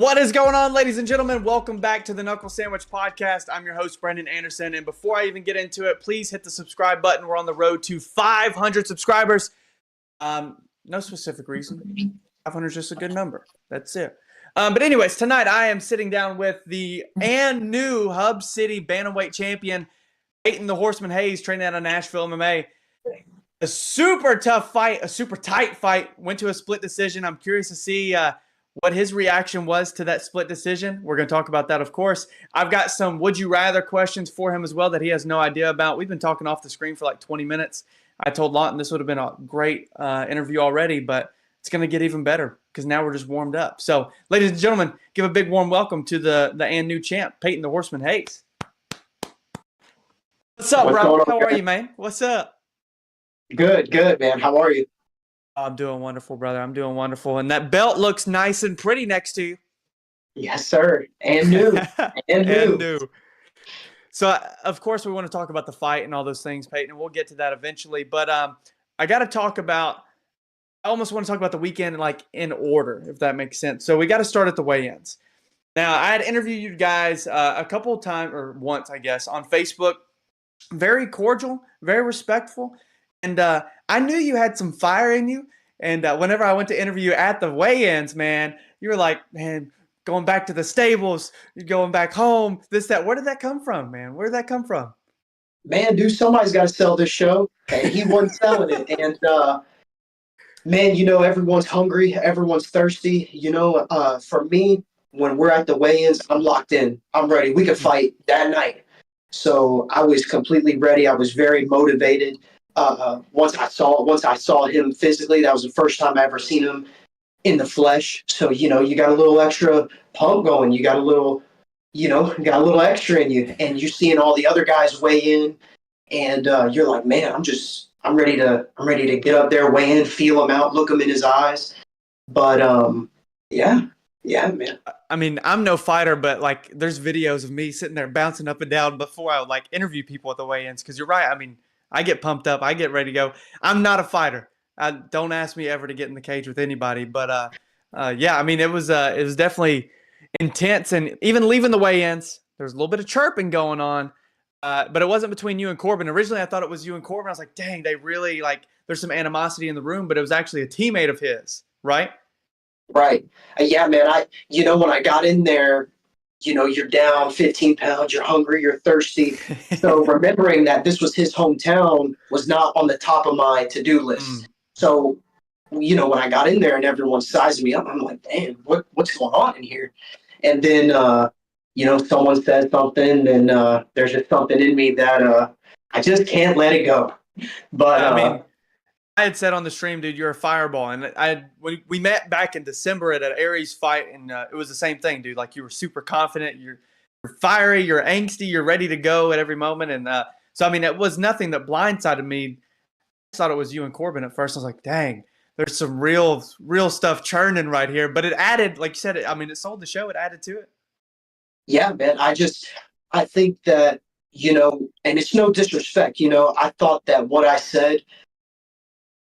What is going on, ladies and gentlemen? Welcome back to the Knuckle Sandwich podcast. I'm your host, Brendan Anderson. And before I even get into it, please hit the subscribe button. We're on the road to 500 subscribers. No specific reason. 500 is just a good number. That's it. But anyways, tonight I am sitting down with the and new Hub City Bantamweight champion, Payton the Horseman Hayes, training out of Nashville MMA. A super tough fight, a super tight fight, went to a split decision. I'm curious to see what his reaction was to that split decision. We're going to talk about that, of course. I've got some would you rather questions for him as well that he has no idea about. We've been talking off the screen for like 20 minutes. I told Lawton this would have been a great interview already, but it's going to get even better because now we're just warmed up. So, ladies and gentlemen, give a big warm welcome to the and new champ, Payton the Horseman Hayes. What's up, bro? How are you, man? What's up? Good, man. How are you? I'm doing wonderful, brother. I'm doing wonderful. And that belt looks nice and pretty next to you. Yes, sir. And new. And new. So, of course, we want to talk about the fight and all those things, Payton, and we'll get to that eventually. But I got to talk about – I almost want to talk about the weekend like in order, if that makes sense. So we got to start at the weigh-ins. Now, I had interviewed you guys a couple of times, or once, I guess, on Facebook. Very cordial, very respectful. And I knew you had some fire in you. And whenever I went to interview you at the weigh-ins, man, you were like, man, going back to the stables, you're going back home, this, that. Where did that come from, man? Where did that come from? Man, dude, somebody's got to sell this show. And he wasn't selling it. And, man, you know, everyone's hungry. Everyone's thirsty. You know, for me, when we're at the weigh-ins, I'm locked in. I'm ready. We could fight that night. So I was completely ready. I was very motivated. Once I saw him physically, that was the first time I ever seen him in the flesh. So, you know, you got a little extra pump going. You got a little, got a little extra in you, and you're seeing all the other guys weigh in, and you're like, man, I'm ready to get up there, weigh in, feel him out, look him in his eyes. But yeah, man. I mean, I'm no fighter, but like, there's videos of me sitting there bouncing up and down before I would like interview people at the weigh-ins. Because you're right. I mean, I get pumped up. I get ready to go. I'm not a fighter. Don't ask me ever to get in the cage with anybody. But yeah, I mean, it was definitely intense. And even leaving the weigh-ins, there's a little bit of chirping going on. But it wasn't between you and Corbin. Originally, I thought it was you and Corbin. I was like, dang, they really like. There's some animosity in the room, but it was actually a teammate of his, right? Right. Yeah, man. When I got in there, you're down 15 pounds, you're hungry, you're thirsty. So remembering that this was his hometown was not on the top of my to-do list. So, when I got in there and everyone's sizing me up, I'm like, damn, what's going on in here? And then, someone said something, and there's just something in me that I just can't let it go. But I mean, I had said on the stream, dude, you're a fireball. And we met back in December at an Aries fight, and it was the same thing, dude. Like, you were super confident, you're fiery, you're angsty, you're ready to go at every moment. And so, I mean, it was nothing that blindsided me. I thought it was you and Corbin at first. I was like, dang, there's some real stuff churning right here. But it added, like you said, it sold the show. It added to it. Yeah, man. I think that, and it's no disrespect, I thought that what I said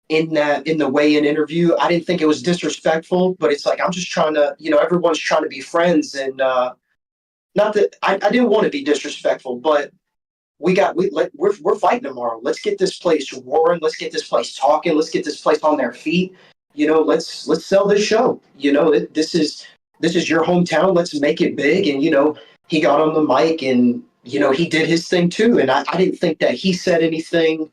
in the weigh-in interview, I didn't think it was disrespectful, but it's like, I'm just trying to, everyone's trying to be friends. And not that I didn't want to be disrespectful, but we're fighting tomorrow. Let's get this place roaring. Let's get this place talking. Let's get this place on their feet. Let's sell this show. This is your hometown. Let's make it big. And, he got on the mic and, he did his thing too. And I didn't think that he said anything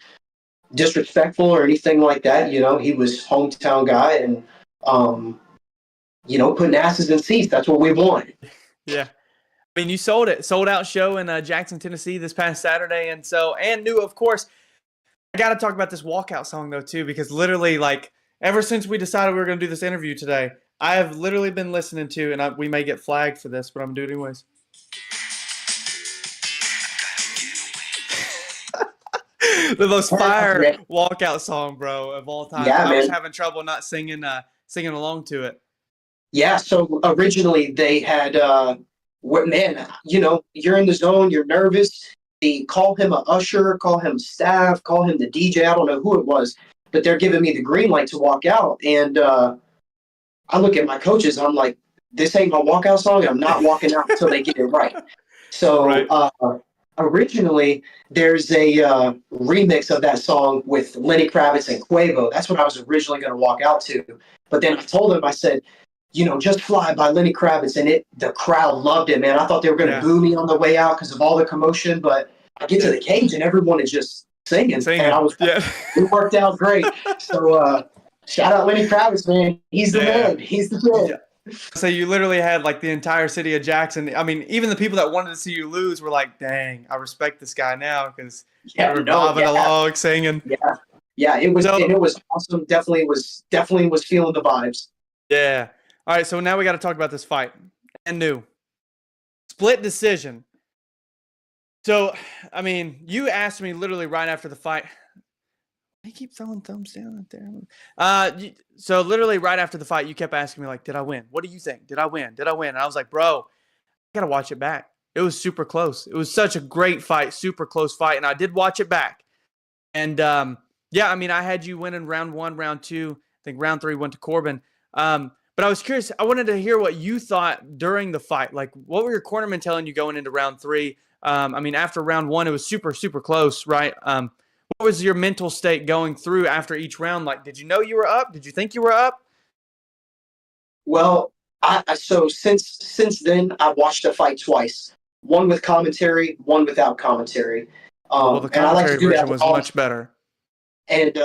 disrespectful or anything like that. He was hometown guy and, putting asses in seats. That's what we want. Yeah. I mean, you sold out show in Jackson, Tennessee this past Saturday. And new, of course, I got to talk about this walkout song though, too, because literally like ever since we decided we were going to do this interview today, I have literally been listening to, and we may get flagged for this, but I'm doing it anyways. The most fire walkout song, bro, of all time. Yeah, I was having trouble not singing along to it. Yeah, so originally they had, man, you're in the zone, you're nervous. They call him a usher, call him staff, call him the DJ. I don't know who it was, but they're giving me the green light to walk out. And I look at my coaches, I'm like, this ain't my walkout song. I'm not walking out until they get it right. So Right. originally, there's a remix of that song with Lenny Kravitz and Quavo. That's what I was originally going to walk out to. But then I told him, I said, Just Fly by Lenny Kravitz, and the crowd loved it, man. I thought they were going to Yeah. boo me on the way out because of all the commotion, but I get to the cage and everyone is just singing. And I was, it worked out great. So shout out Lenny Kravitz, man. He's the man. He's the man. Yeah. So you literally had like the entire city of Jackson. I mean, even the people that wanted to see you lose were like, "Dang, I respect this guy now," because they were bobbing along, singing. Yeah, it was awesome. Definitely was feeling the vibes. Yeah. All right, so now we got to talk about this fight. And new split decision. So, I mean, you asked me literally right after the fight. I keep throwing thumbs down out there. So literally right after the fight, you kept asking me like, "Did I win? What do you think? Did I win? Did I win?" And I was like, "Bro, I gotta watch it back. It was super close. It was such a great fight, super close fight, and I did watch it back. And yeah, I mean, I had you winning round 1, round 2. I think round 3 went to Corbin. But I was curious. I wanted to hear what you thought during the fight. Like, what were your cornermen telling you going into round 3? I mean, after round 1, it was super, super close, right? What was your mental state going through after each round? Like, did you know you were up? Did you think you were up? Well, so since then, I watched the fight twice. One with commentary, one without commentary. Well, the And I like to commentary do that version was much better. And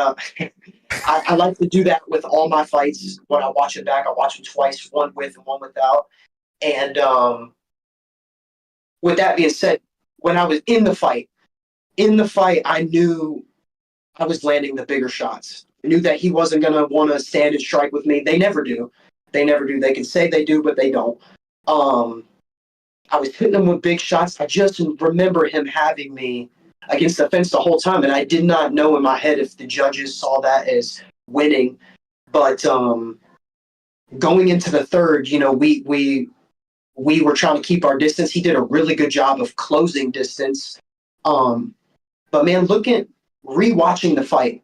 I like to do that with all my fights. When I watch it back, I watch them twice, one with and one without. And with that being said, when I was in the fight, I knew I was landing the bigger shots. I knew that he wasn't going to want to stand and strike with me. They never do. They never do. They can say they do, but they don't. I was hitting him with big shots. I just remember him having me against the fence the whole time, and I did not know in my head if the judges saw that as winning. But going into the third, we were trying to keep our distance. He did a really good job of closing distance. But man, rewatching the fight,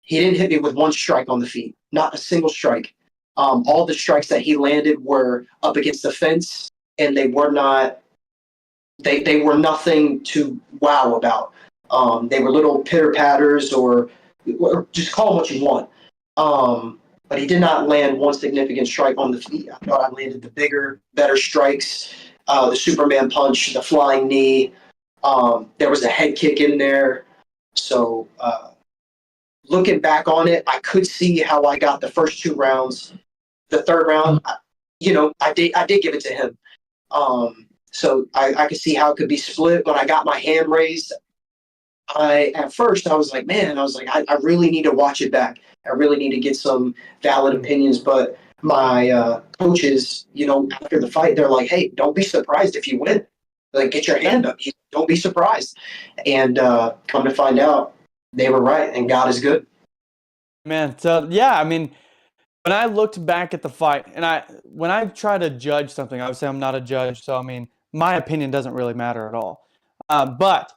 he didn't hit me with one strike on the feet, not a single strike. All the strikes that he landed were up against the fence, and they were not. They were nothing to wow about. They were little pitter patters, or just call them what you want. But he did not land one significant strike on the feet. I thought I landed the bigger, better strikes. The Superman punch, the flying knee. There was a head kick in there. So looking back on it, I could see how I got the first 2 rounds. The third round, I did give it to him. So I could see how it could be split. When I got my hand raised, at first I was like, I really need to watch it back. I really need to get some valid opinions. But my coaches, after the fight, they're like, hey, don't be surprised if you win. Like, get your hand up. Don't be surprised. And come to find out, they were right, and God is good. Man, so yeah, I mean, when I looked back at the fight, and when I try to judge something, I would say I'm not a judge, so I mean, my opinion doesn't really matter at all. But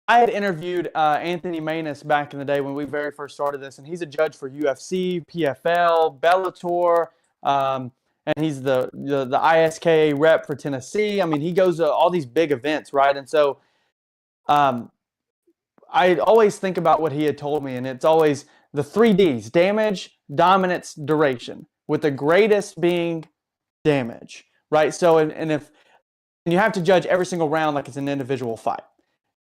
I had interviewed Anthony Manus back in the day when we very first started this, and he's a judge for UFC, PFL, Bellator, and he's the ISKA rep for Tennessee. I mean, he goes to all these big events, right? And so I always think about what he had told me, and it's always the 3 Ds: damage, dominance, duration, with the greatest being damage, right? So, and you have to judge every single round like it's an individual fight.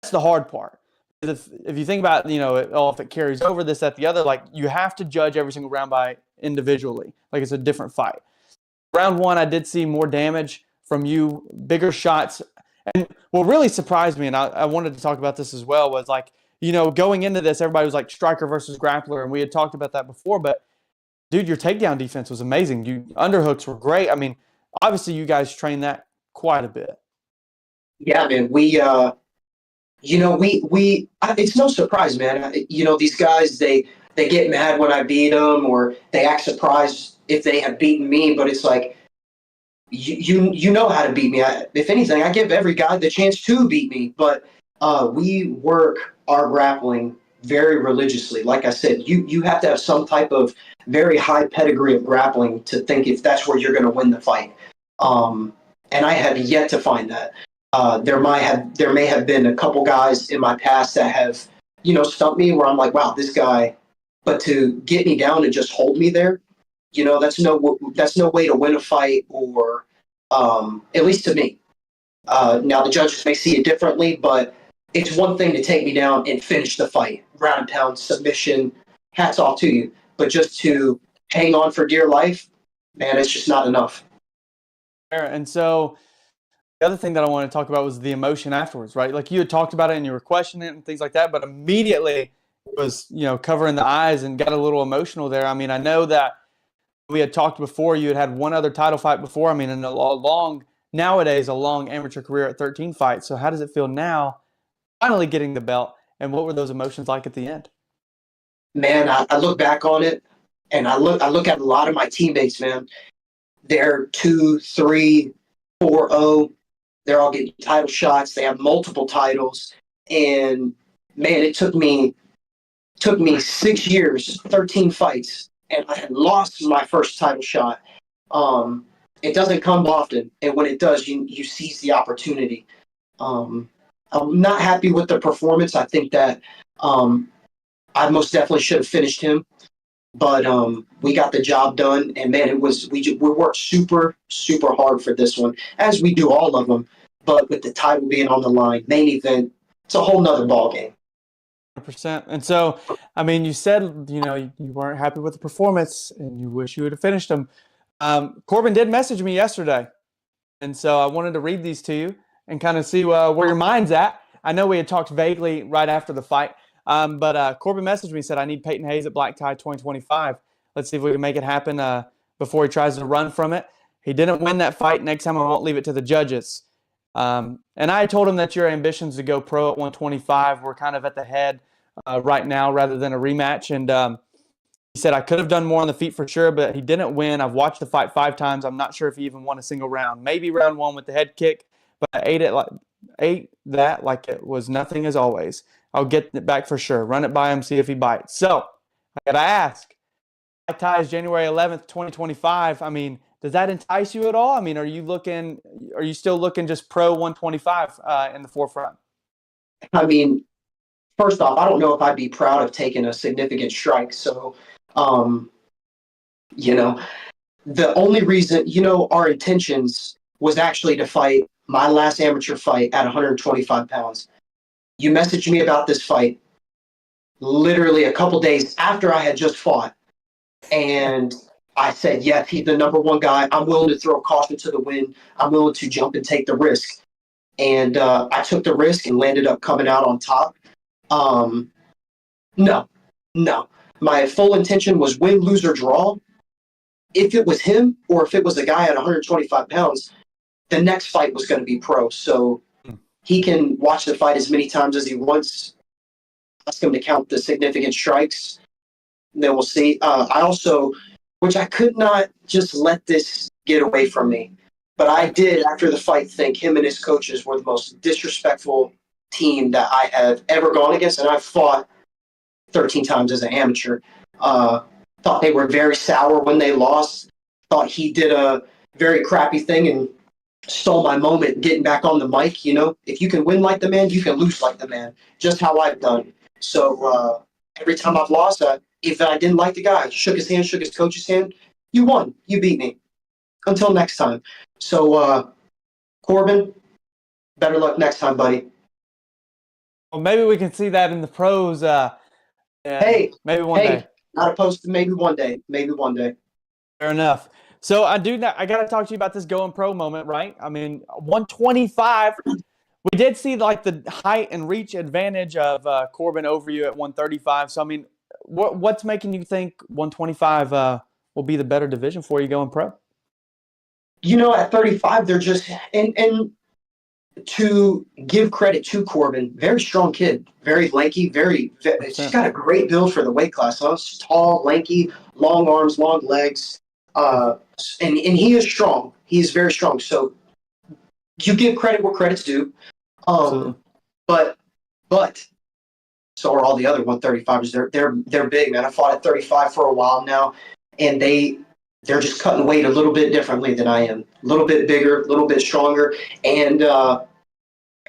That's the hard part. If you think about, if it carries over this, that, the other, like you have to judge every single round by individually, like it's a different fight. Round 1, I did see more damage from you, bigger shots. And what really surprised me, and I wanted to talk about this as well, was like, going into this, everybody was like striker versus grappler, and we had talked about that before, but dude, your takedown defense was amazing. Underhooks were great. I mean, obviously you guys trained that quite a bit. Yeah, man, it's no surprise, man. These guys, they get mad when I beat them, or they act surprised if they have beaten me, but it's like, you know how to beat me. If anything, I give every guy the chance to beat me, but we work our grappling very religiously. Like I said, you have to have some type of very high pedigree of grappling to think if that's where you're going to win the fight. And I have yet to find that. There may have been a couple guys in my past that have, stumped me where I'm like, wow, this guy. But to get me down and just hold me there, that's no way to win a fight, or at least to me. Now the judges may see it differently, but it's one thing to take me down and finish the fight, ground and pound, submission, hats off to you. But just to hang on for dear life, man, it's just not enough. And so the other thing that I want to talk about was the emotion afterwards, right? Like, you had talked about it and you were questioning it and things like that, but immediately was, covering the eyes and got a little emotional there. I mean, I know that we had talked before, you had one other title fight before. I mean, in nowadays, a long amateur career at 13 fights. So how does it feel now, finally getting the belt? And what were those emotions like at the end? Man, I look back on it, and I look at a lot of my teammates, man. They're 2-3, 4-0. They're all getting title shots. They have multiple titles. And man, it took me 6 years, 13 fights, and I had lost my first title shot. It doesn't come often, and when it does, you seize the opportunity. I'm not happy with the performance. I think that I most definitely should have finished him, but we got the job done. And man, we worked super, super hard for this one, as we do all of them. But with the title being on the line, main event, it's a whole nother ball game. 100%. And so, I mean, you said, you weren't happy with the performance and you wish you would have finished them. Corbin did message me yesterday. And so I wanted to read these to you and kind of see where your mind's at. I know we had talked vaguely right after the fight, but Corbin messaged me and said, I need Payton Hayes at Black Tie 2025. Let's see if we can make it happen before he tries to run from it. He didn't win that fight. Next time I won't leave it to the judges. And I told him that your ambitions to go pro at 125 were kind of at the head right now rather than a rematch. And he said, I could have done more on the feet for sure, but he didn't win. I've watched the fight 5 times. I'm not sure if he even won a single round. Maybe round 1 with the head kick, but I ate that like it was nothing as always. I'll get it back for sure. Run it by him, see if he bites. So I got to ask, Black Tie is January 11th, 2025. I mean, does that entice you at all? I mean, are you still looking just pro 125 in the forefront? I mean, first off, I don't know if I'd be proud of taking a significant strike. So, the only reason, our intentions was actually to fight my last amateur fight at 125 pounds. You messaged me about this fight literally a couple days after I had just fought. And I said, yes, he's the number one guy. I'm willing to throw caution to the wind. I'm willing to jump and take the risk. And I took the risk and landed up coming out on top. No. My full intention was win, lose, or draw. If it was him or if it was a guy at 125 pounds, the next fight was going to be pro. So he can watch the fight as many times as he wants. Ask him to count the significant strikes. And then we'll see. I also, which I could not just let this get away from me, but I did, after the fight, think him and his coaches were the most disrespectful team that I have ever gone against, and I've fought 13 times as an amateur. Thought they were very sour when they lost. Thought he did a very crappy thing and stole my moment getting back on the mic. If you can win like the man, you can lose like the man. Just how I've done. So every time I've lost, if I didn't like the guy, shook his hand, shook his coach's hand, you won. You beat me. Until next time. So, Corbin, better luck next time, buddy. Well, maybe we can see that in the pros. Hey, maybe one day. Not opposed to maybe one day. Maybe one day. Fair enough. So I got to talk to you about this going pro moment, right? I mean, 125. We did see like the height and reach advantage of Corbin over you at 135. So I mean, what's making you think 125 will be the better division for you going pro? At 35, they're just and to give credit to Corbin, very strong kid, very lanky, he's got a great build for the weight class. Huh? Tall, lanky, long arms, long legs, and he is strong. He is very strong. So you give credit where credit's due. But So are all the other 135ers. They're big, man. I fought at 35 for a while now, and they're just cutting weight a little bit differently than I am. A little bit bigger, a little bit stronger, and the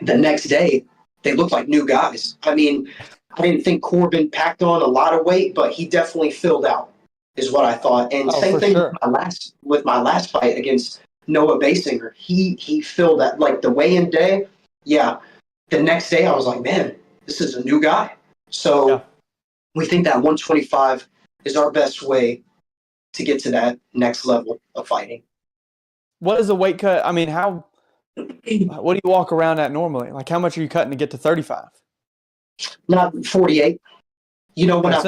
next day they look like new guys. I mean, I didn't think Corbin packed on a lot of weight, but he definitely filled out, is what I thought. And same thing sure. with my last fight against Noah Basinger. He filled that, like the weigh-in day. Yeah, the next day I was like, man, this is a new guy. So we think that 125 is our best way to get to that next level of fighting. What is a weight cut? I mean, what do you walk around at normally? Like, how much are you cutting to get to 35? Not 48. You know, when I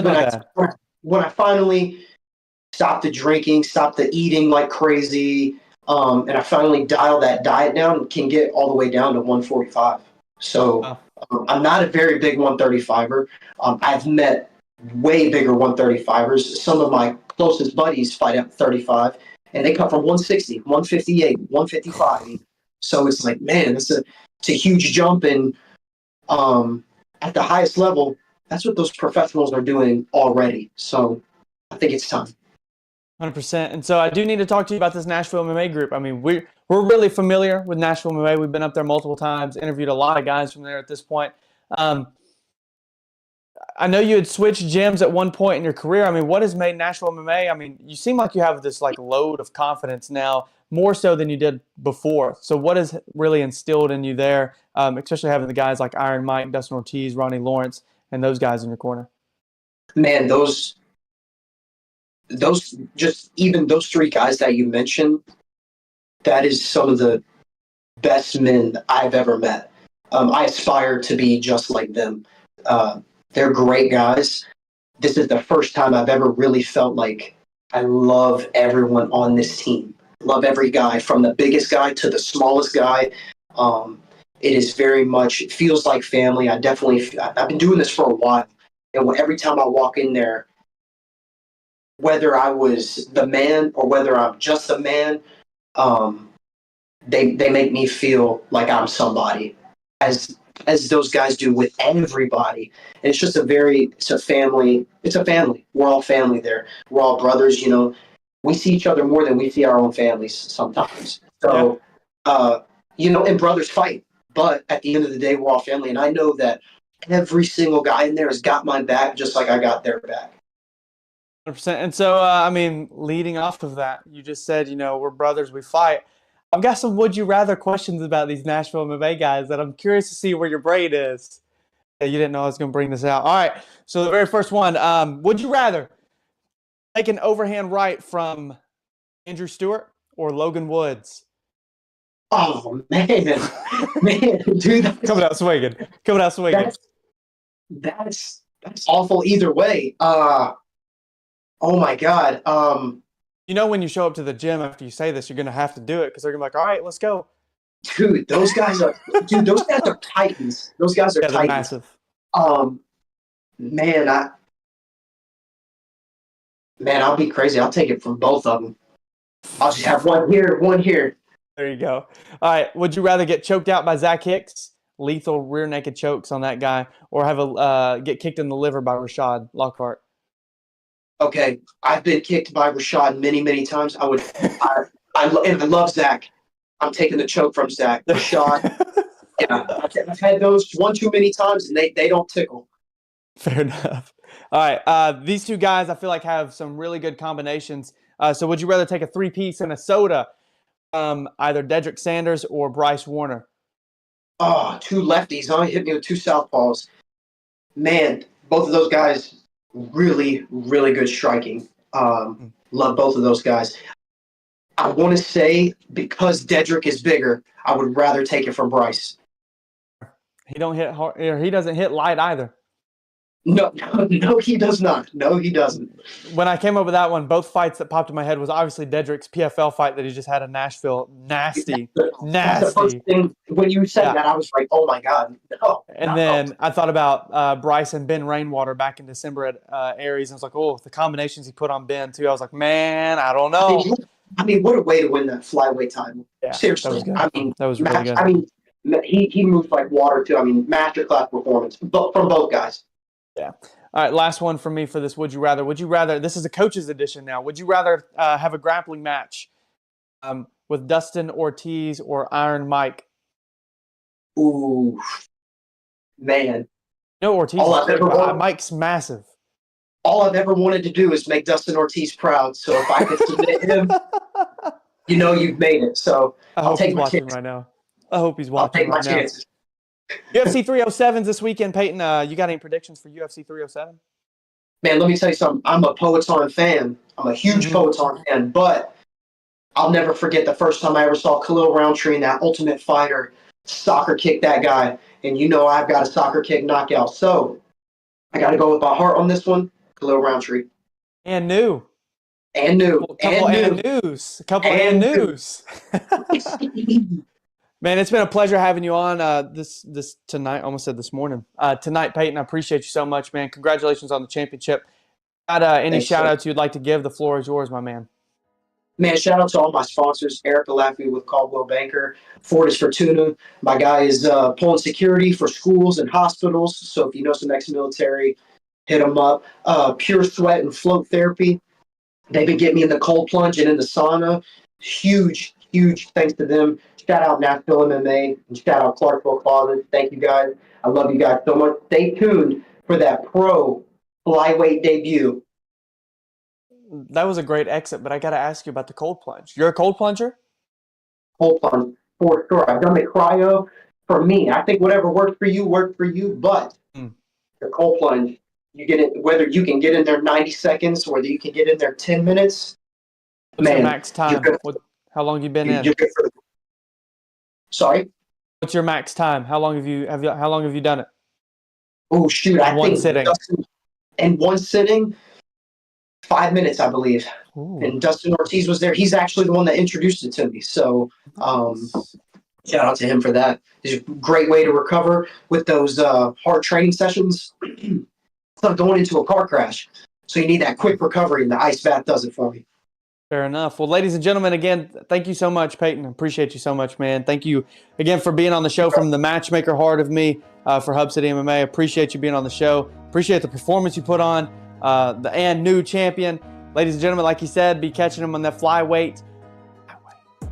finally stopped the drinking, stopped the eating like crazy, and I finally dialed that diet down, and can get all the way down to 145. So I'm not a very big 135er. I've met way bigger 135ers. Some of my closest buddies fight at 35, and they cut from 160, 158, 155. So it's like, man, it's a huge jump. And at the highest level, that's what those professionals are doing already. So I think it's time. 100%. And so I do need to talk to you about this Nashville MMA group. I mean, we're really familiar with Nashville MMA. We've been up there multiple times, interviewed a lot of guys from there at this point. I know you had switched gyms at one point in your career. I mean, what has made Nashville MMA? I mean, you seem like you have this like load of confidence now, more so than you did before. So what has really instilled in you there, especially having the guys like Iron Mike, Dustin Ortiz, Ronnie Lawrence, and those guys in your corner? Man, those just even those three guys that you mentioned, that is some of the best men I've ever met. I aspire to be just like them. They're great guys. This is the first time I've ever really felt like I love everyone on this team. Love every guy, from the biggest guy to the smallest guy. It is very much, it feels like family. I've been doing this for a while. And every time I walk in there, whether I was the man or whether I'm just a man, they make me feel like I'm somebody, as those guys do with everybody. And it's just it's a family. It's a family. We're all family there. We're all brothers, you know. We see each other more than we see our own families sometimes. So, you know, and brothers fight. But at the end of the day, we're all family. And I know that every single guy in there has got my back just like I got their back. 100%. And so, I mean, leading off of that, you just said, you know, we're brothers, we fight. I've got some would you rather questions about these Nashville MMA guys that I'm curious to see where your brain is. Yeah, you didn't know I was going to bring this out. All right. So the very first one, would you rather take an overhand right from Andrew Stewart or Logan Woods? Oh, man. Dude. Coming out swinging. That's awful either way. Oh, my God. You know, when you show up to the gym after you say this, you're going to have to do it because they're going to be like, all right, let's go. Dude, those guys are titans. Those guys are titans. Massive. Man, I'll be crazy. I'll take it from both of them. I'll just have one here. There you go. All right. Would you rather get choked out by Zach Hicks, lethal rear naked chokes on that guy, or have get kicked in the liver by Rashad Lockhart? Okay, I've been kicked by Rashad many, many times. I love Zach. I'm taking the choke from Zach. Rashad, yeah, I've had those one too many times, and they don't tickle. Fair enough. All right, these two guys I feel like have some really good combinations. So would you rather take a 3-piece and a soda, either Dedrick Sanders or Bryce Warner? Oh, two lefties, huh? Hit me with two southpaws. Man, both of those guys, really, really good striking. Love both of those guys. I want to say, because Dedrick is bigger, I would rather take it from Bryce. He don't hit hard, or he doesn't hit light either. No, he does not. No, he doesn't. When I came up with that one, both fights that popped in my head was obviously Dedrick's PFL fight that he just had in Nashville. Nasty. That's the first thing, when you said that, I was like, oh my God, no. And then I thought about Bryce and Ben Rainwater back in December at Aries. And I was like, oh, the combinations he put on Ben too. I was like, man, I don't know. I mean, what a way to win that flyweight title. Yeah, seriously. That was really good. I mean, he moved like water too. I mean, masterclass performance from both guys. Yeah. All right, last one from me for this. Would you rather? Would you rather? This is a coach's edition now. Would you rather have a grappling match with Dustin Ortiz or Iron Mike? Ooh, man. No, Ortiz All is I've big, ever but wanted, Mike's massive. all I've ever wanted to do is make Dustin Ortiz proud. So if I could submit him, you've made it. So I I'll hope he's take my watching chances. right now. I hope he's I'll watching take my right now. chances. UFC 307s this weekend, Peyton. You got any predictions for UFC 307? Man, let me tell you something. I'm a Poeton fan. I'm a huge Poeton fan, but I'll never forget the first time I ever saw Khalil Roundtree in that Ultimate Fighter soccer kick that guy. And I've got a soccer kick knockout. So I got to go with my heart on this one. Khalil Roundtree. And new. And new. Couple and news. A couple and news. Man, it's been a pleasure having you on this tonight. I almost said this morning. Tonight, Peyton, I appreciate you so much, man. Congratulations on the championship. Got any shout-outs you'd like to give? The floor is yours, my man. Man, shout out to all my sponsors, Erica Laffey with Caldwell Banker, Fortis Fortuna. My guy is pulling security for schools and hospitals. So if you know some ex-military, hit them up. Pure Sweat and Float Therapy. They've been getting me in the cold plunge and in the sauna. Huge, huge thanks to them. Shout out Nashville MMA and shout out Clarksville Closet. Thank you guys. I love you guys so much. Stay tuned for that pro flyweight debut. That was a great exit, but I got to ask you about the cold plunge. You're a cold plunger? Cold plunge, for sure. I've done the cryo. For me, I think whatever worked for you, but the cold plunge, you get it, whether you can get in there 90 seconds, whether you can get in there 10 minutes. What's your max time? How long have you been in? You're good for Sorry? What's your max time? How long have you done it? Oh shoot, I think in one sitting, 5 minutes, I believe. Ooh. And Dustin Ortiz was there. He's actually the one that introduced it to me. So shout out to him for that. It's a great way to recover with those hard training sessions. It's like going into a car crash. So you need that quick recovery, and the ice bath does it for me. Fair enough. Well, ladies and gentlemen, again, thank you so much, Peyton. Appreciate you so much, man. Thank you again for being on the show from the matchmaker heart of me for Hub City MMA. Appreciate you being on the show. Appreciate the performance you put on, the new champion. Ladies and gentlemen, like he said, be catching him on that flyweight.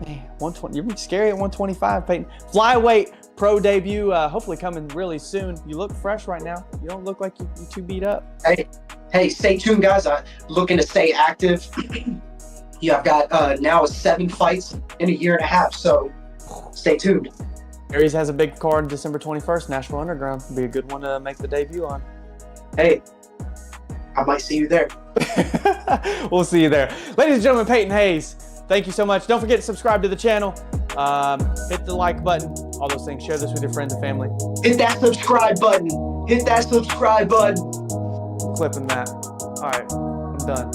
Man, 120. You're scary at 125, Peyton. Flyweight pro debut, hopefully coming really soon. You look fresh right now. You don't look like you're too beat up. Hey, stay tuned, guys. I'm looking to stay active. Yeah, I've got now 7 fights in a year and a half, so stay tuned. Aries has a big card December 21st, Nashville Underground. Be a good one to make the debut on. Hey, I might see you there. We'll see you there. Ladies and gentlemen, Peyton Hayes, thank you so much. Don't forget to subscribe to the channel. Hit the like button, all those things. Share this with your friends and family. Hit that subscribe button. Hit that subscribe button. Clipping that. All right, I'm done.